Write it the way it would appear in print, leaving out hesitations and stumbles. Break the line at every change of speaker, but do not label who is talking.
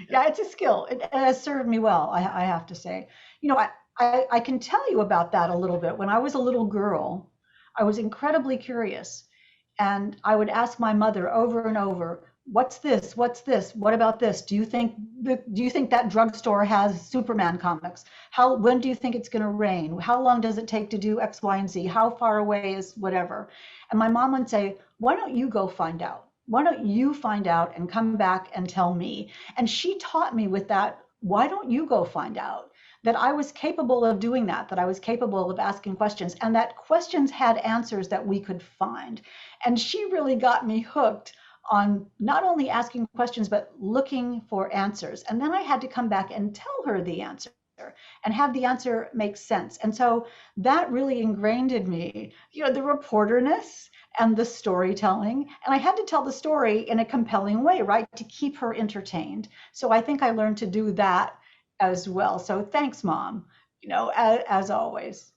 Yeah, it's a skill. It has served me well, I have to say. You know, I can tell you about that a little bit. When I was a little girl, I was incredibly curious. And I would ask my mother over and over, what's this? What's this? What about this? Do you think that drugstore has Superman comics? When do you think it's going to rain? How long does it take to do X, Y, and Z? How far away is whatever? And my mom would say, why don't you go find out? Why don't you find out and come back and tell me? And she taught me with that, why don't you go find out? That I was capable of doing that I was capable of asking questions, and that questions had answers that we could find. And she really got me hooked on not only asking questions, but looking for answers. And then I had to come back and tell her the answer and have the answer make sense. And so that really ingrained in me, the reporterness and the storytelling. And I had to tell the story in a compelling way, right, to keep her entertained. So I think I learned to do that as well. So thanks, Mom, as always.